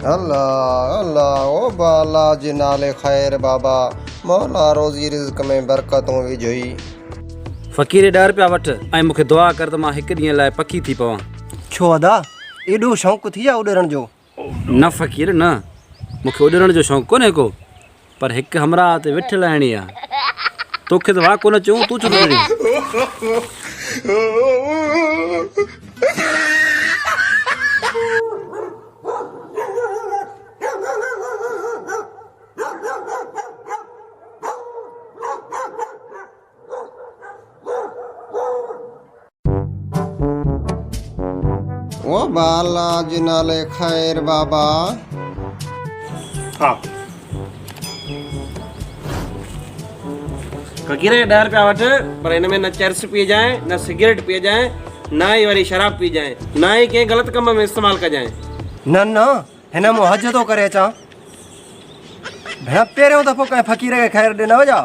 अल्लाह अल्लाह ओ बाला जिनाले खैर बाबा मौला रोज़ी रिज़्क़ में बरकतूं विझई। फ़क़ीर 10 रुपया वठ ऐं मूंखे दुआ कर त मां हिकु ॾींहं लाइ पकी थी पवां। छो अदा एॾो शौक़ु थी विया उॾण जो? न फ़क़ीर न, मूंखे उॾण जो शौक़ु कोन्हे को, पर हिकु हमरा ते विठ लाहिणी आहे। तोखे त वाह कोन चऊं, तूं छो थो डरी? ओ बाला जिनाले खैर बाबा। हाँ फ़क़ीर 10 रुपया वठ, पर हिन में न चरस पी जाए, न सिगरेट पी जाए, न ही वरी शराब पी जाए, न ही कंहिं ग़लति कम में इस्तेमाल कजाए। न न हिन मूं हज थो करे अचां। भेण पहिरियों दफ़ो कंहिं फ़क़ीर खे खैर ॾिनो जा।